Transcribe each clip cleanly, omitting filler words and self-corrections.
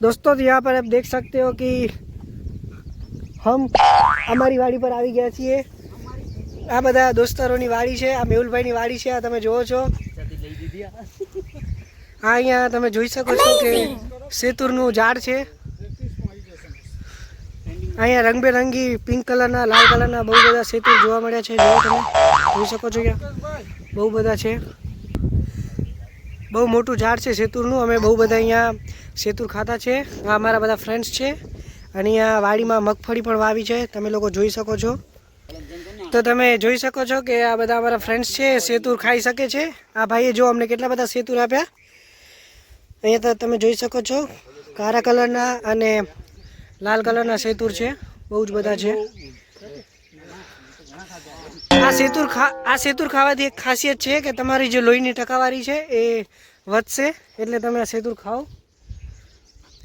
दोस्तों तो यहाँ पर आप देख सकते हो कि हम અમારી વાડી પર આવી ગયા છીએ। આ બધા દોસ્તારોની વાડી છે, આ મેહુલભાઈની વાડી છે, આ તમે જોવો છો। આ અહીંયા તમે જોઈ શકો છો કે સેતુરનું ઝાડ છે। અહીંયા રંગબેરંગી પિંક કલરના, લાલ કલરના બહુ બધા સેતુર જોવા મળ્યા છે। જો તમે જોઈ શકો છો અહીંયા બહુ બધા છે। બહુ મોટું ઝાડ છે સેતુરનું। અમે બહુ બધા અહીંયા સેતુર ખાતા છે। આ અમારા બધા ફ્રેન્ડ્સ છે અને અહીંયા વાડીમાં મગફળી પણ વાવી છે, તમે લોકો જોઈ શકો છો। તો તમે જોઈ શકો છો કે આ બધા અમારા ફ્રેન્ડ્સ છે, સેતુર ખાઈ શકે છે। આ ભાઈએ જો અમને કેટલા બધા સેતુર આપ્યા। અહીંયા તો તમે જોઈ શકો છો કાળા કલરના અને લાલ કલરના સેતુર છે, બહુ જ બધા છે। આ સેતુર ખાવાથી એક ખાસિયત છે કે તમારી જે લોહીની ટકાવારી છે એ વધશે, એટલે તમે આ સેતુર ખાઓ।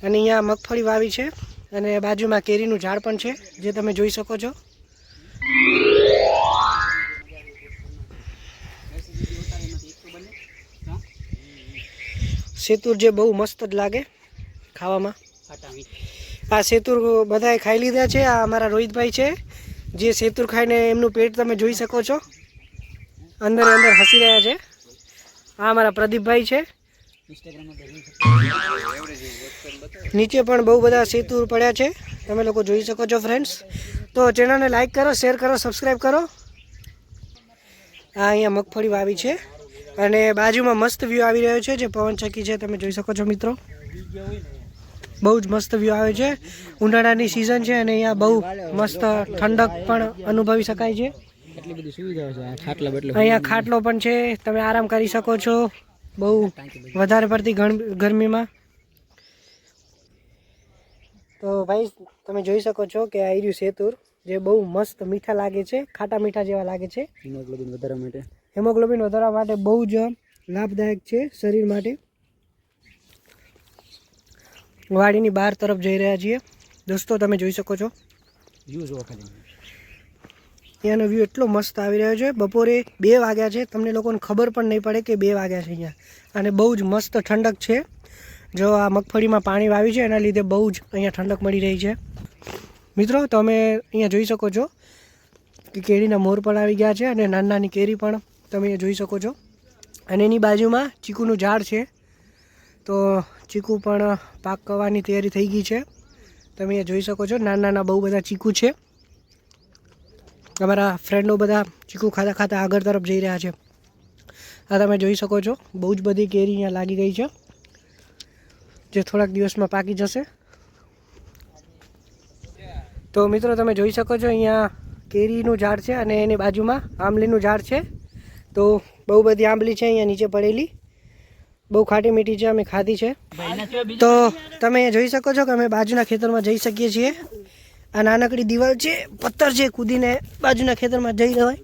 અને અહીંયા મગફળી વાવી છે અને બાજુમાં કેરીનું ઝાડ પણ છે, જે તમે જોઈ શકો છો। સેતુર જે બહુ મસ્ત જ લાગે ખાવામાં। આ સેતુર બધાએ ખાઈ લીધા છે। આ અમારા રોહિતભાઈ છે, જે સેતુર ખાઈને એમનું પેટ તમે જોઈ શકો છો, અંદર અંદર હસી રહ્યા છે। આ અમારા પ્રદીપભાઈ છે। નીચે પણ બહુ બધા સેતુર પડ્યા છે, તમે લોકો જોઈ શકો છો ફ્રેન્ડ્સ। તો ચેનલને લાઈક કરો, શેર કરો, સબસ્ક્રાઈબ કરો। આ અહીંયા મગફળી વાવી છે અને બાજુમાં મસ્ત વ્યૂ આવી રહ્યો છે, જે પવનચક્કી છે, તમે જોઈ શકો છો મિત્રો। બહુ જ મસ્ત વ્યૂ આવે છે। ઉનાળાની સિઝન છે અને અહીંયા બહુ મસ્ત ઠંડક પણ અનુભવી શકાય છે। એટલી બધી સુવિધાઓ છે। અહીંયા ખાટલો પણ છે, તમે આરામ કરી શકો છો બહુ વધારે પડતી ગરમીમાં। તો ભાઈ તમે જોઈ શકો છો કે આ રહ્યું સેતુર, જે બહુ મસ્ત મીઠા લાગે છે, ખાટા મીઠા જેવા લાગે છે। હિમોગ્લોબિન વધારવા માટે બહુ જ લાભદાયક છે શરીર માટે। વાડીની બહાર તરફ જઈ રહ્યા છીએ દોસ્તો, તમે જોઈ શકો છો। અહીંયાનો વ્યૂ એટલો મસ્ત આવી રહ્યો છે। બપોરે 2 વાગ્યા છે, તમને લોકોને ખબર પણ નહીં પડે કે 2 વાગ્યા છે અહીંયા। અને બહુ જ મસ્ત ઠંડક છે। જો આ મગફળીમાં પાણી વાવ્યું છે એના લીધે બહુ જ અહીંયા ઠંડક મળી રહી છે। મિત્રો તમે અહીંયા જોઈ શકો છો કે કેરીના મોર પણ આવી ગયા છે અને નાની નાની કેરી પણ તમે અહીંયા જોઈ શકો છો। અને એની બાજુમાં ચીકુનું ઝાડ છે, તો ચીકુ પણ પાકવાની તૈયારી થઈ ગઈ છે, તમે અહીંયા જોઈ શકો છો। નાના નાના બહુ બધા ચીકુ છે। અમારા ફ્રેન્ડો બધા ચીકુ ખાતા ખાતા આગળ તરફ જઈ રહ્યા છે। આ તમે જોઈ શકો છો બહુ જ બધી કેરી અહીંયા લાગી ગઈ છે, જે થોડાક દિવસમાં પાકી જશે। તો મિત્રો તમે જોઈ શકો છો અહીંયા કેરીનું ઝાડ છે અને એની બાજુમાં આંબલીનું ઝાડ છે। તો બહુ બધી આંબલી છે અહીંયા નીચે પડેલી, બહુ ખાટી મીઠી છે, અમે ખાધી છે। તો તમે જોઈ શકો છો કે અમે બાજુના ખેતરમાં જઈ શકીએ છીએ। આ નાનકડી દિવાલ છે, પથ્થર છે, કૂદીને બાજુના ખેતરમાં જઈ રહેવાય।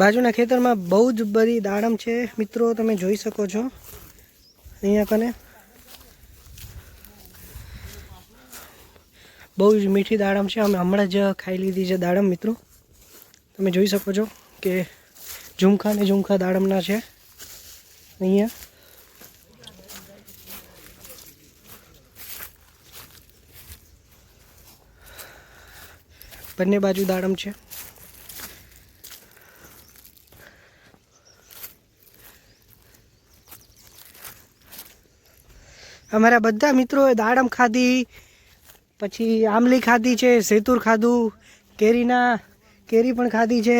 બાજુના ખેતરમાં બહુ જ બધી દાડમ છે મિત્રો, તમે જોઈ શકો છો। અહીંયા કને બહુ જ મીઠી દાડમ છે, અમે હમણાં જ ખાઈ લીધી છે દાડમ મિત્રો। તમે જોઈ શકો છો કે ઝુમખા ને ઝુમખા દાડમના છે અહીંયા। બંને બાજુ દાડમ છે। અમારા બધા મિત્રોએ દાડમ ખાધી, પછી આંબલી ખાધી છે, સેતુર ખાધું, કેરી પણ ખાધી છે।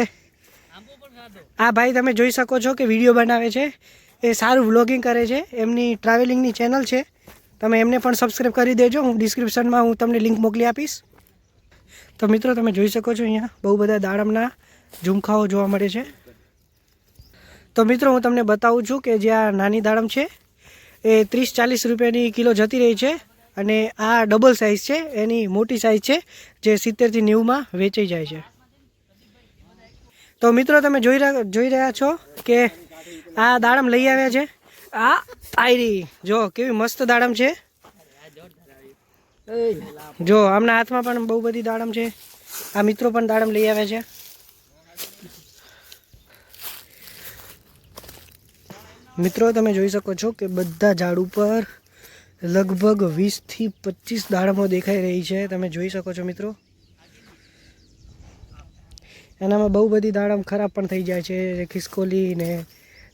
આ ભાઈ તમે જોઈ શકો છો કે વિડીયો બનાવે છે, એ સારું વ્લોગિંગ કરે છે, એમની ટ્રાવેલિંગની ચેનલ છે, તમે એમને પણ સબસ્ક્રાઈબ કરી દેજો। હું ડિસ્ક્રિપ્શનમાં હું તમને લિંક મોકલી આપીશ। તો મિત્રો તમે જોઈ શકો છો અહીંયા બહુ બધા દાડમના ઝુમખાઓ જોવા મળે છે। તો મિત્રો હું તમને બતાવું છું કે જે આ નાની દાડમ છે એ 30-40 રૂપિયાની કિલો જતી રહી છે, અને આ ડબલ સાઇઝ છે, એની મોટી સાઇઝ છે, જે 70થી 90માં વેચાઈ જાય છે। તો મિત્રો તમે જોઈ રહ્યા છો કે આ દાડમ લઈ આવ્યા છે। આ આયરી જો કેવી મસ્ત દાડમ છે। જો આમના હાથમાં પણ બહુ બધી દાડમ છે। આ મિત્રો પણ દાડમ લઈ આવ્યા છે। મિત્રો તમે જોઈ શકો છો કે બધા ઝાડ ઉપર લગભગ 20 થી 25 દાડમો દેખાઈ રહી છે. તમે જોઈ શકો છો મિત્રો. એનામાં બહુ બધી દાડમ ખરાબ પણ થઈ જાય છે. ખિસકોલી ને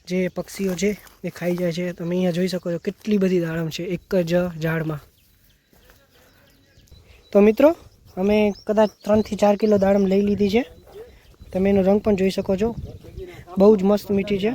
જે પક્ષીઓ છે એ ખાઈ જાય છે. તમે અહીંયા જોઈ શકો છો કેટલી બધી દાડમ છે એક જ ઝાડમાં. તો મિત્રો અમે કદાચ 3 થી 4 કિલો દાડમ લઈ લીધી છે. તમે એનો રંગ પણ જોઈ શકો છો, બહુ જ મસ્ત મીઠી છે.